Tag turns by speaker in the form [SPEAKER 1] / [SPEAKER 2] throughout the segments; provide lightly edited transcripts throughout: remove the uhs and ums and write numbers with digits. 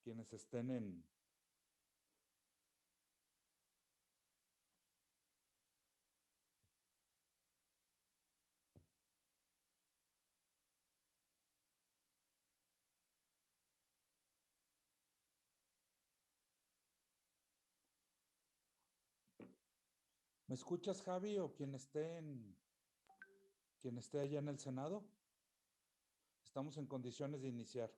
[SPEAKER 1] quienes estén en... ¿Me escuchas, Javi, o quien esté allá en el Senado? Estamos en condiciones de iniciar.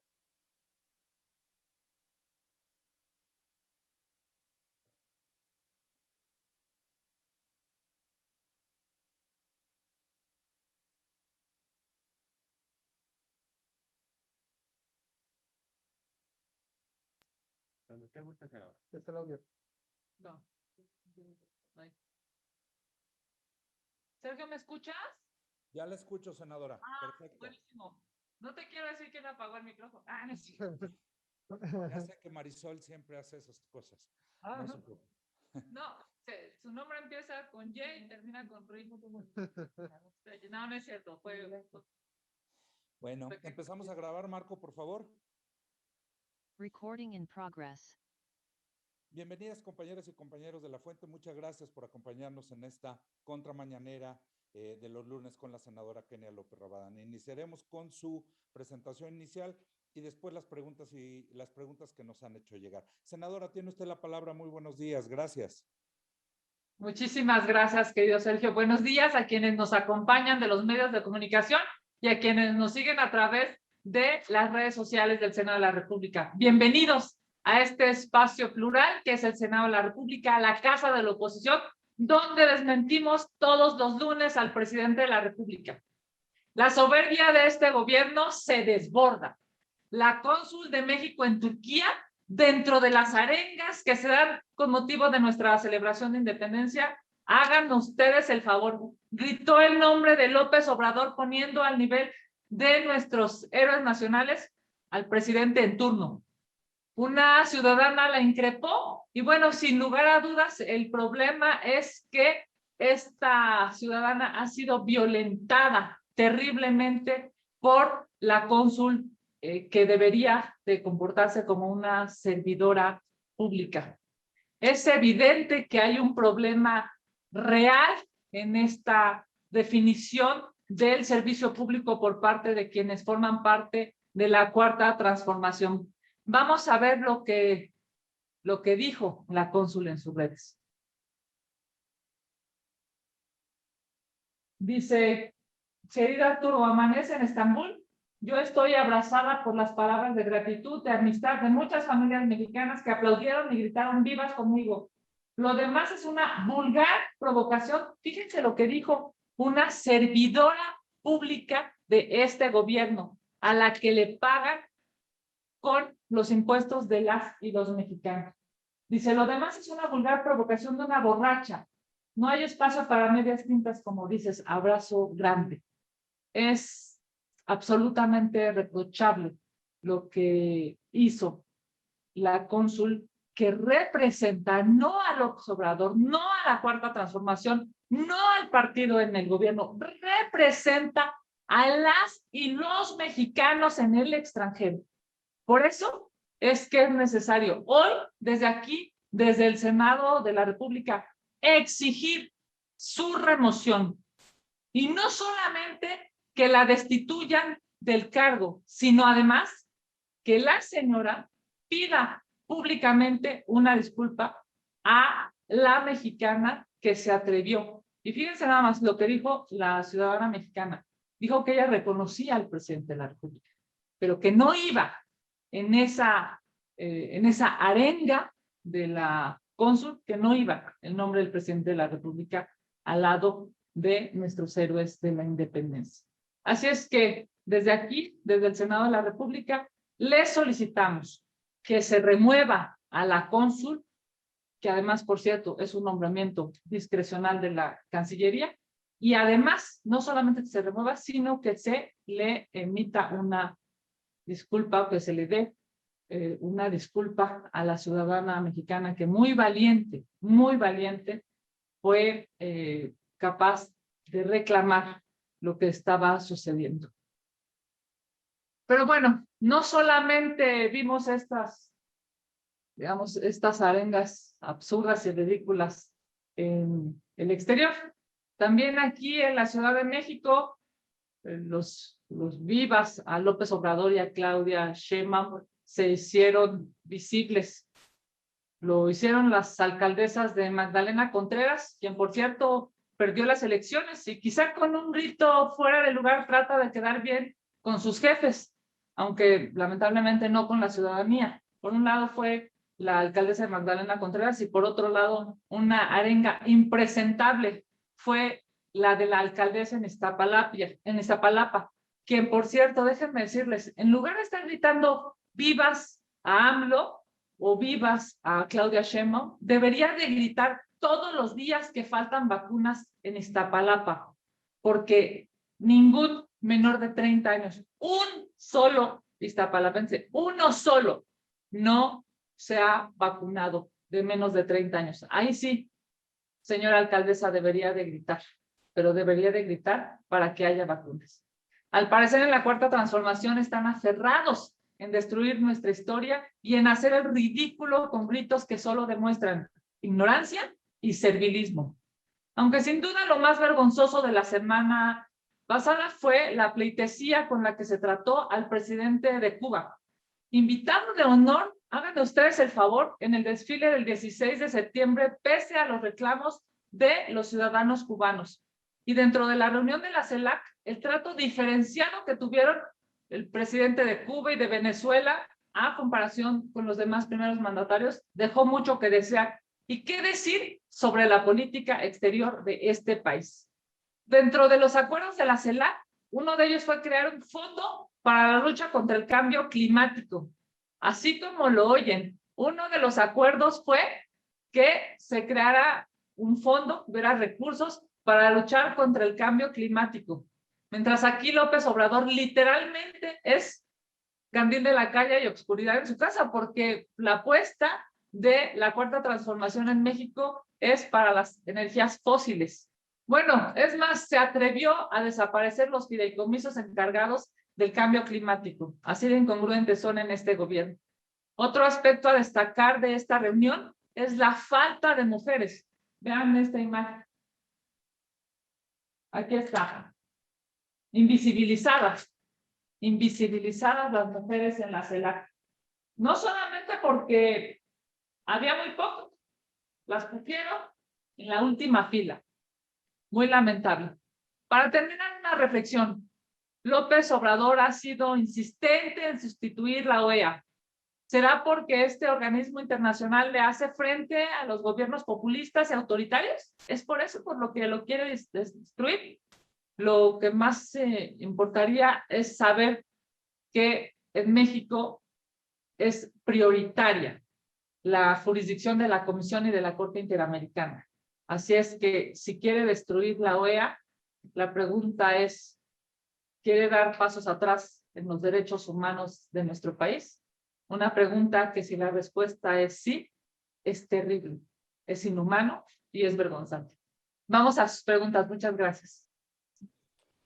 [SPEAKER 2] Está el audio.
[SPEAKER 3] No. Sergio, ¿me escuchas?
[SPEAKER 1] Ya la escucho, senadora. Perfecto.
[SPEAKER 3] Buenísimo. No te quiero decir quién apagó el micrófono. No es cierto.
[SPEAKER 1] Ya sé que Marisol siempre hace esas cosas. No se preocupe.
[SPEAKER 3] No, su nombre empieza con J y termina con R. No, no es cierto.
[SPEAKER 1] Bueno, empezamos a grabar, Marco, por favor.
[SPEAKER 4] Recording in progress.
[SPEAKER 1] Bienvenidas, compañeras y compañeros de La Fuente. Muchas gracias por acompañarnos en esta contramañanera de los lunes con la senadora Kenia López Rabadán. Iniciaremos con su presentación inicial y después las preguntas que nos han hecho llegar. Senadora, tiene usted la palabra. Muy buenos días. Gracias.
[SPEAKER 3] Muchísimas gracias, querido Sergio. Buenos días a quienes nos acompañan de los medios de comunicación y a quienes nos siguen a través de las redes sociales del Senado de la República. Bienvenidos a este espacio plural que es el Senado de la República, la casa de la oposición, donde desmentimos todos los lunes al presidente de la República. La soberbia de este gobierno se desborda. La cónsul de México en Turquía, dentro de las arengas que se dan con motivo de nuestra celebración de independencia, hagan ustedes el favor. Gritó el nombre de López Obrador poniendo al nivel de nuestros héroes nacionales al presidente en turno. Una ciudadana la increpó y bueno, sin lugar a dudas, el problema es que esta ciudadana ha sido violentada terriblemente por la cónsul que debería de comportarse como una servidora pública. Es evidente que hay un problema real en esta definición del servicio público por parte de quienes forman parte de la Cuarta Transformación. Vamos a ver lo que dijo la cónsul en sus redes. Dice, querida Arturo, amanece en Estambul. Yo estoy abrazada por las palabras de gratitud, de amistad de muchas familias mexicanas que aplaudieron y gritaron vivas conmigo. Lo demás es una vulgar provocación. Fíjense lo que dijo una servidora pública de este gobierno, a la que le pagan con los impuestos de las y los mexicanos. Dice, lo demás es una vulgar provocación de una borracha. No hay espacio para medias tintas, como dices, abrazo grande. Es absolutamente reprochable lo que hizo la cónsul, que representa no a López Obrador, no a la Cuarta Transformación, no al partido en el gobierno, representa a las y los mexicanos en el extranjero. Por eso es que es necesario hoy, desde aquí, desde el Senado de la República, exigir su remoción. Y no solamente que la destituyan del cargo, sino además que la señora pida públicamente una disculpa a la mexicana que se atrevió. Y fíjense nada más lo que dijo la ciudadana mexicana. Dijo que ella reconocía al presidente de la República, pero que no iba en esa arenga de la cónsul, que no iba el nombre del presidente de la República al lado de nuestros héroes de la independencia. Así es que desde aquí, desde el Senado de la República, les solicitamos que se remueva a la cónsul, que además, por cierto, es un nombramiento discrecional de la Cancillería, y además, no solamente que se remueva, sino que se le emita una disculpa, que se le dé una disculpa a la ciudadana mexicana que muy valiente fue capaz de reclamar lo que estaba sucediendo. Pero bueno, no solamente vimos estas digamos, estas arengas absurdas y ridículas en el exterior. También aquí en la Ciudad de México, los vivas a López Obrador y a Claudia Sheinbaum se hicieron visibles. Lo hicieron las alcaldesas de Magdalena Contreras, quien por cierto perdió las elecciones y quizá con un grito fuera de lugar trata de quedar bien con sus jefes, aunque lamentablemente no con la ciudadanía. Por un lado fue la alcaldesa de Magdalena Contreras y por otro lado una arenga impresentable fue la de la alcaldesa en Iztapalapa, quien por cierto, déjenme decirles, en lugar de estar gritando vivas a AMLO o vivas a Claudia Sheinbaum, debería de gritar todos los días que faltan vacunas en Iztapalapa, porque ningún menor de 30 años, un solo iztapalapense, uno solo, no se ha vacunado de menos de 30 años. Ahí sí, señora alcaldesa, debería de gritar, pero debería de gritar para que haya vacunas. Al parecer en la Cuarta Transformación están aferrados en destruir nuestra historia y en hacer el ridículo con gritos que solo demuestran ignorancia y servilismo. Aunque sin duda lo más vergonzoso de la semana pasada fue la pleitesía con la que se trató al presidente de Cuba. Invitado de honor, hagan ustedes el favor, en el desfile del 16 de septiembre, pese a los reclamos de los ciudadanos cubanos. Y dentro de la reunión de la CELAC, el trato diferenciado que tuvieron el presidente de Cuba y de Venezuela, a comparación con los demás primeros mandatarios, dejó mucho que desear. ¿Y qué decir sobre la política exterior de este país? Dentro de los acuerdos de la CELAC, uno de ellos fue crear un fondo para la lucha contra el cambio climático. Así como lo oyen, uno de los acuerdos fue que se creara un fondo, hubiera recursos para luchar contra el cambio climático. Mientras aquí López Obrador literalmente es candil de la calle y oscuridad en su casa, porque la apuesta de la Cuarta Transformación en México es para las energías fósiles. Bueno, es más, se atrevió a desaparecer los fideicomisos encargados del cambio climático. Así de incongruentes son en este gobierno. Otro aspecto a destacar de esta reunión es la falta de mujeres. Vean esta imagen. Aquí está. Invisibilizadas las mujeres en la CELAC. No solamente porque había muy pocos, las pusieron en la última fila. Muy lamentable. Para terminar, una reflexión. López Obrador ha sido insistente en sustituir la OEA. ¿Será porque este organismo internacional le hace frente a los gobiernos populistas y autoritarios? ¿Es por eso por lo que lo quiere destruir? Lo que más importaría es saber que en México es prioritaria la jurisdicción de la Comisión y de la Corte Interamericana. Así es que si quiere destruir la OEA, la pregunta es, ¿quiere dar pasos atrás en los derechos humanos de nuestro país? Una pregunta que si la respuesta es sí, es terrible, es inhumano y es vergonzante. Vamos a sus preguntas. Muchas gracias.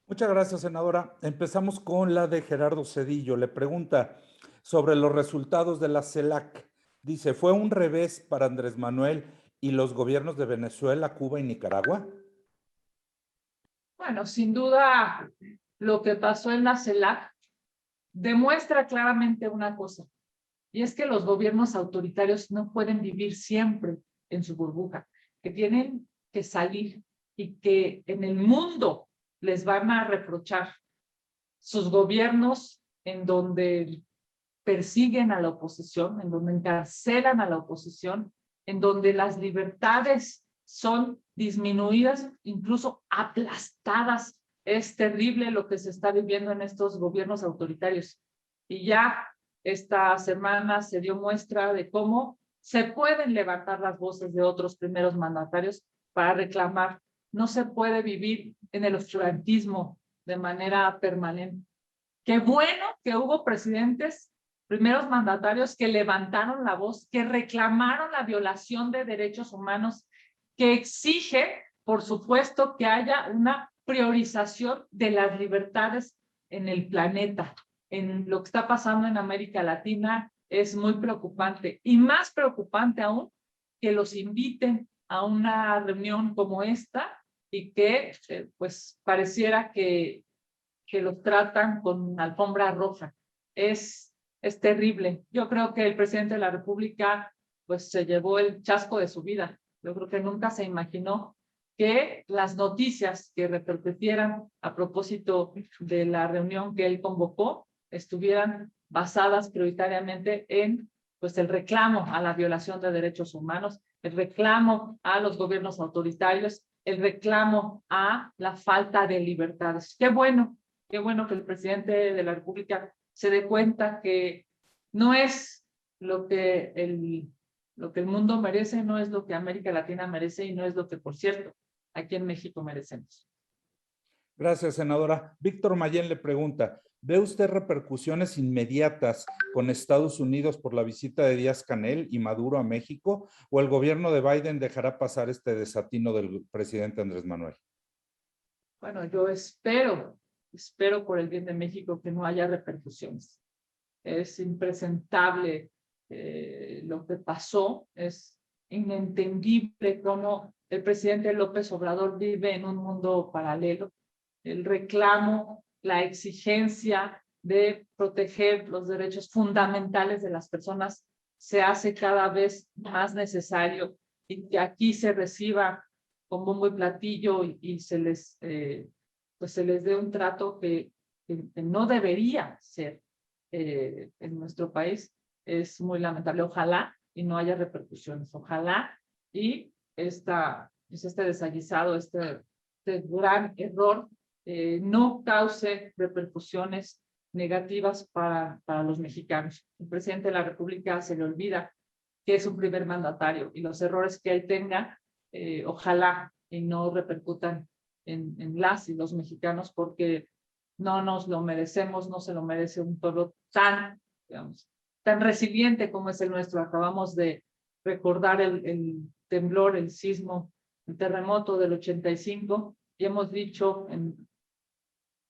[SPEAKER 1] Muchas gracias, senadora. Empezamos con la de Gerardo Cedillo. Le pregunta sobre los resultados de la CELAC. Dice, ¿fue un revés para Andrés Manuel y los gobiernos de Venezuela, Cuba y Nicaragua?
[SPEAKER 3] Bueno, sin duda, lo que pasó en la CELAC demuestra claramente una cosa, y es que los gobiernos autoritarios no pueden vivir siempre en su burbuja, que tienen que salir y que en el mundo les van a reprochar sus gobiernos en donde persiguen a la oposición, en donde encarcelan a la oposición, en donde las libertades son disminuidas, incluso aplastadas. Es terrible lo que se está viviendo en estos gobiernos autoritarios. Y ya esta semana se dio muestra de cómo se pueden levantar las voces de otros primeros mandatarios para reclamar. No se puede vivir en el oscurantismo de manera permanente. Qué bueno que hubo presidentes, primeros mandatarios que levantaron la voz, que reclamaron la violación de derechos humanos, que exige, por supuesto, que haya una priorización de las libertades en el planeta. En lo que está pasando en América Latina es muy preocupante. Y más preocupante aún que los inviten a una reunión como esta y que pues pareciera que los tratan con alfombra roja. Es terrible. Yo creo que el presidente de la República pues se llevó el chasco de su vida. Yo creo que nunca se imaginó que las noticias que repercutieran a propósito de la reunión que él convocó estuvieran basadas prioritariamente en pues el reclamo a la violación de derechos humanos, el reclamo a los gobiernos autoritarios, el reclamo a la falta de libertades. Qué bueno que el presidente de la República se dé cuenta que no es lo que el mundo merece, no es lo que América Latina merece y no es lo que, por cierto, aquí en México merecemos.
[SPEAKER 1] Gracias, senadora. Víctor Mayén le pregunta, ¿ve usted repercusiones inmediatas con Estados Unidos por la visita de Díaz-Canel y Maduro a México, o el gobierno de Biden dejará pasar este desatino del presidente Andrés Manuel?
[SPEAKER 3] Bueno, yo espero por el bien de México que no haya repercusiones. Es impresentable lo que pasó, es inentendible cómo el presidente López Obrador vive en un mundo paralelo. El reclamo, la exigencia de proteger los derechos fundamentales de las personas se hace cada vez más necesario, y que aquí se reciba con bombo y platillo y se les dé un trato que no debería ser en nuestro país, es muy lamentable. Ojalá y no haya repercusiones, ojalá y este desaguisado, este gran error no cause repercusiones negativas para los mexicanos. El presidente de la República se le olvida que es un primer mandatario y los errores que él tenga, ojalá y no repercutan en las y los mexicanos, porque no nos lo merecemos, no se lo merece un pueblo tan resiliente como es el nuestro. Acabamos de recordar el temblor, el sismo, el terremoto del 85, y hemos dicho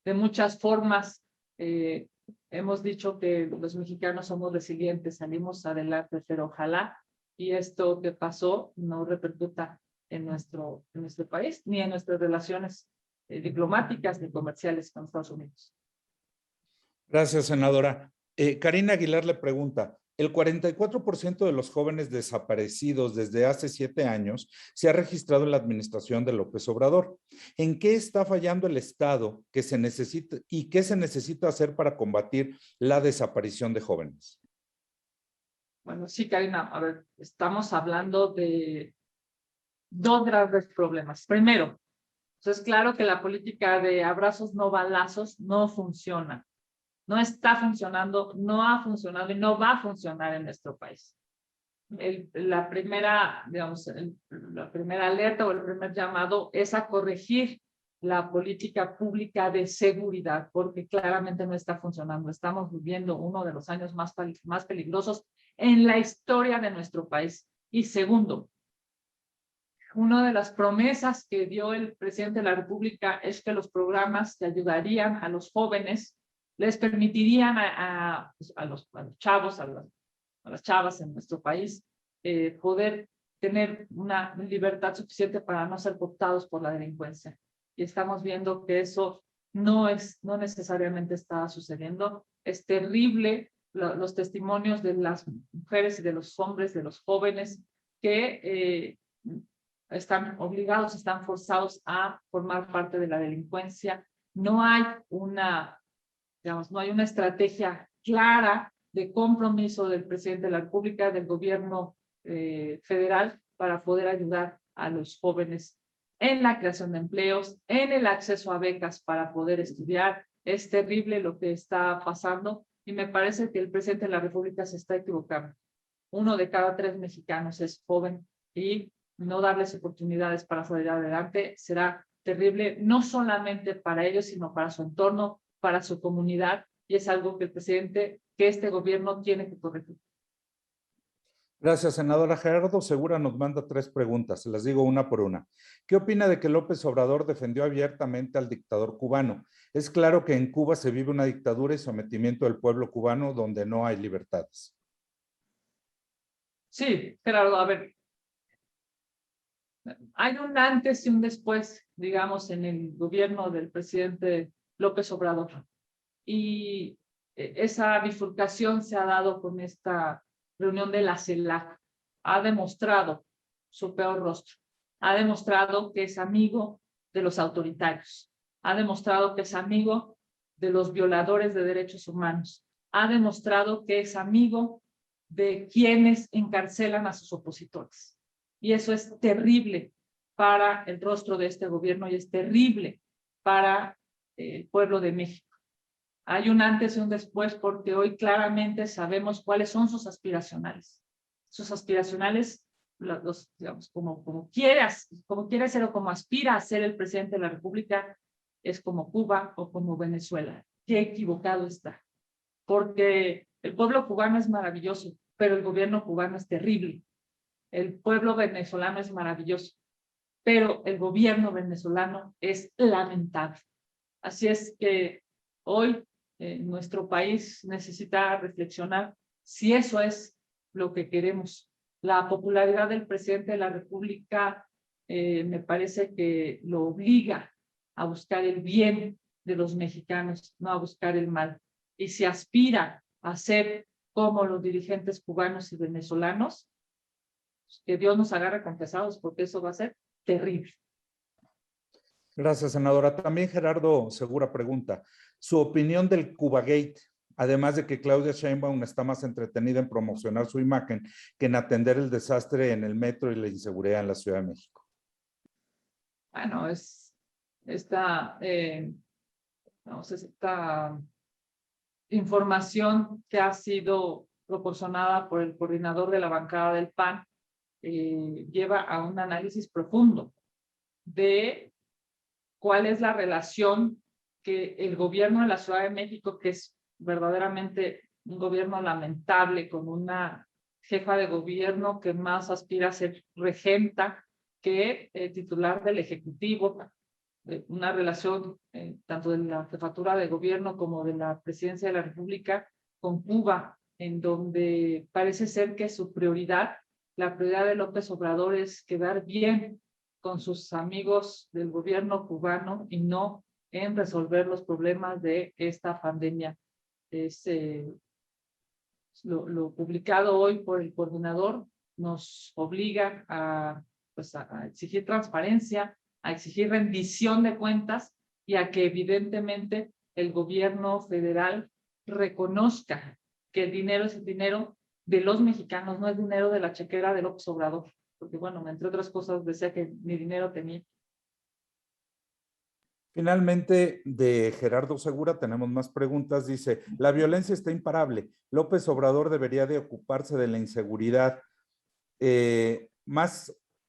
[SPEAKER 3] de muchas formas, hemos dicho que los mexicanos somos resilientes, salimos adelante, pero ojalá y esto que pasó no repercuta en nuestro país, ni en nuestras relaciones diplomáticas ni comerciales con Estados Unidos.
[SPEAKER 1] Gracias, senadora. Karina Aguilar le pregunta, el 44% de los jóvenes desaparecidos desde hace 7 años se ha registrado en la administración de López Obrador. ¿En qué está fallando el Estado que se necesita y qué se necesita hacer para combatir la desaparición de jóvenes?
[SPEAKER 3] Bueno, sí, Karina, a ver, estamos hablando de 2 graves problemas. Primero, pues es claro que la política de abrazos no balazos no funciona. No está funcionando, no ha funcionado y no va a funcionar en nuestro país. La primera alerta o el primer llamado es a corregir la política pública de seguridad, porque claramente no está funcionando. Estamos viviendo uno de los años más peligrosos en la historia de nuestro país. Y segundo, una de las promesas que dio el presidente de la República es que los programas que ayudarían a los jóvenes les permitirían a los chavos, a las chavas en nuestro país, poder tener una libertad suficiente para no ser cooptados por la delincuencia. Y estamos viendo que eso no necesariamente está sucediendo. Es terrible los testimonios de las mujeres y de los hombres, de los jóvenes que están obligados, están forzados a formar parte de la delincuencia. No hay una estrategia clara de compromiso del presidente de la República, del gobierno federal, para poder ayudar a los jóvenes en la creación de empleos, en el acceso a becas para poder estudiar. Es terrible lo que está pasando y me parece que el presidente de la República se está equivocando. 1 de cada 3 mexicanos es joven y no darles oportunidades para salir adelante será terrible, no solamente para ellos, sino para su entorno, para su comunidad, y es algo que este gobierno tiene que corregir.
[SPEAKER 1] Gracias, senadora. Gerardo Segura nos manda 3 preguntas, se las digo una por una. ¿Qué opina de que López Obrador defendió abiertamente al dictador cubano? Es claro que en Cuba se vive una dictadura y sometimiento del pueblo cubano donde no hay libertades.
[SPEAKER 3] Sí, Gerardo, a ver. Hay un antes y un después, digamos, en el gobierno del presidente López Obrador. Y esa bifurcación se ha dado con esta reunión de la CELAC. Ha demostrado su peor rostro. Ha demostrado que es amigo de los autoritarios. Ha demostrado que es amigo de los violadores de derechos humanos. Ha demostrado que es amigo de quienes encarcelan a sus opositores. Y eso es terrible para el rostro de este gobierno y es terrible para el pueblo de México. Hay un antes y un después porque hoy claramente sabemos cuáles son sus aspiracionales. Sus aspiracionales, digamos, como quiere ser o como aspira a ser el presidente de la República, es como Cuba o como Venezuela. Qué equivocado está. Porque el pueblo cubano es maravilloso, pero el gobierno cubano es terrible. El pueblo venezolano es maravilloso, pero el gobierno venezolano es lamentable. Así es que hoy nuestro país necesita reflexionar si eso es lo que queremos. La popularidad del presidente de la República me parece que lo obliga a buscar el bien de los mexicanos, no a buscar el mal. Y si aspira a ser como los dirigentes cubanos y venezolanos, que Dios nos agarre confesados, porque eso va a ser terrible.
[SPEAKER 1] Gracias, senadora. También Gerardo Segura pregunta, su opinión del Cubagate, además de que Claudia Sheinbaum está más entretenida en promocionar su imagen que en atender el desastre en el metro y la inseguridad en la Ciudad de México.
[SPEAKER 3] Bueno, es esta información que ha sido proporcionada por el coordinador de la bancada del PAN lleva a un análisis profundo de cuál es la relación que el gobierno de la Ciudad de México, que es verdaderamente un gobierno lamentable, con una jefa de gobierno que más aspira a ser regenta que titular del Ejecutivo, una relación tanto de la jefatura de gobierno como de la presidencia de la República con Cuba, en donde parece ser que su prioridad, la prioridad de López Obrador es quedar bien con sus amigos del gobierno cubano y no en resolver los problemas de esta pandemia. Lo publicado hoy por el coordinador nos obliga a exigir transparencia, a exigir rendición de cuentas y a que evidentemente el gobierno federal reconozca que el dinero es el dinero de los mexicanos, no es dinero de la chequera de López Obrador. Porque bueno, entre otras cosas decía que ni dinero tenía.
[SPEAKER 1] Finalmente, de Gerardo Segura tenemos más preguntas. Dice, la violencia está imparable. López Obrador debería de ocuparse de la inseguridad, de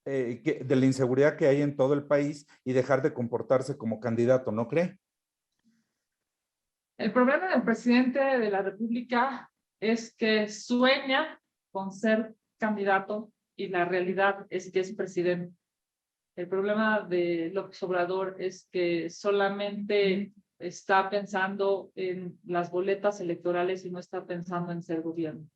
[SPEAKER 1] la inseguridad que hay en todo el país y dejar de comportarse como candidato, ¿no cree?
[SPEAKER 3] El problema del presidente de la República es que sueña con ser candidato y la realidad es que es presidente. El problema de López Obrador es que solamente está pensando en las boletas electorales y no está pensando en ser gobierno.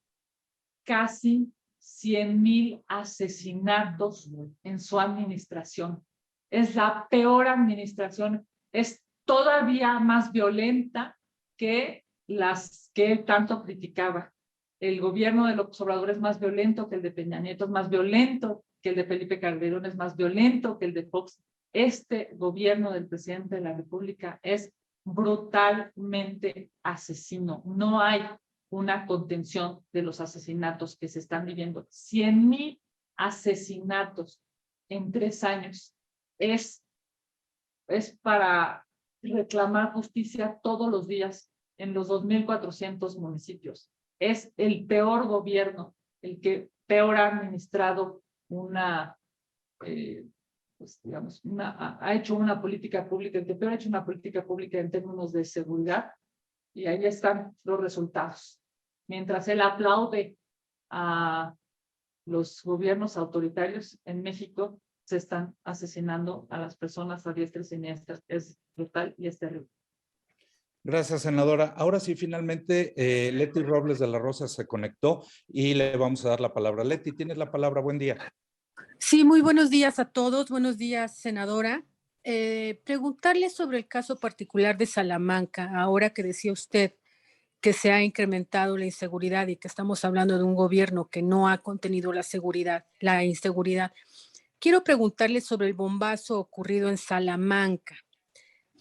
[SPEAKER 3] Casi 100,000 asesinatos en su administración. Es la peor administración, es todavía más violenta que las que él tanto criticaba. El gobierno de López Obrador es más violento que el de Peña Nieto, es más violento que el de Felipe Calderón, es más violento que el de Fox. Este gobierno del presidente de la República es brutalmente asesino. No hay una contención de los asesinatos que se están viviendo. 100,000 asesinatos en 3 años es para reclamar justicia todos los días en los 2,400 municipios. Es el peor gobierno, el que peor ha administrado ha hecho una política pública, el que peor ha hecho una política pública en términos de seguridad, y ahí están los resultados. Mientras él aplaude a los gobiernos autoritarios en México, se están asesinando a las personas a diestra y siniestra. Es brutal y es terrible.
[SPEAKER 1] Gracias, senadora. Ahora sí, finalmente, Leti Robles de la Rosa se conectó y le vamos a dar la palabra. Leti, tienes la palabra. Buen día.
[SPEAKER 5] Sí, muy buenos días a todos. Buenos días, senadora. Preguntarle sobre el caso particular de Salamanca, ahora que decía usted que se ha incrementado la inseguridad y que estamos hablando de un gobierno que no ha contenido la inseguridad. Quiero preguntarle sobre el bombazo ocurrido en Salamanca.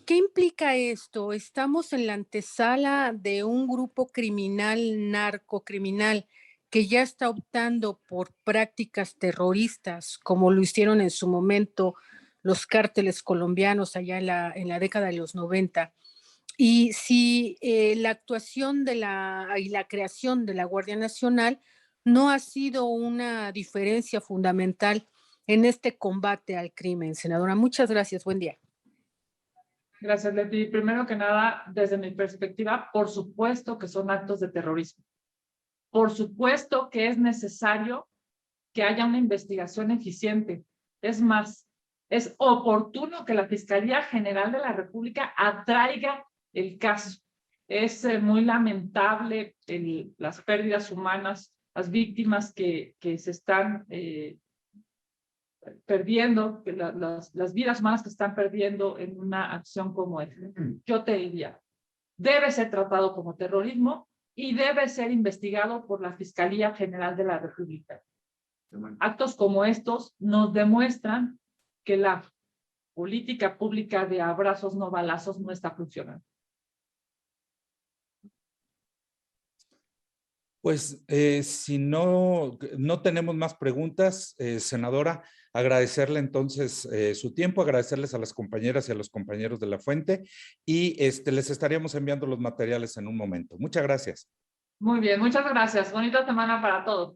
[SPEAKER 5] ¿Qué implica esto? Estamos en la antesala de un grupo criminal, narcocriminal, que ya está optando por prácticas terroristas, como lo hicieron en su momento los cárteles colombianos allá en la década de los 90. Y si la actuación y la creación de la Guardia Nacional no ha sido una diferencia fundamental en este combate al crimen. Senadora, muchas gracias. Buen día.
[SPEAKER 3] Gracias, Leti. Primero que nada, desde mi perspectiva, por supuesto que son actos de terrorismo. Por supuesto que es necesario que haya una investigación eficiente. Es más, es oportuno que la Fiscalía General de la República atraiga el caso. Es muy lamentable las pérdidas humanas, las víctimas que se están perdiendo, las vidas humanas que están perdiendo en una acción como esta. Yo te diría, debe ser tratado como terrorismo y debe ser investigado por la Fiscalía General de la República. Actos como estos nos demuestran que la política pública de abrazos no balazos no está funcionando.
[SPEAKER 1] Pues si no tenemos más preguntas, senadora, agradecerle entonces su tiempo, agradecerles a las compañeras y a los compañeros de la Fuente y les estaríamos enviando los materiales en un momento. Muchas gracias.
[SPEAKER 3] Muy bien, muchas gracias. Bonita semana para todos.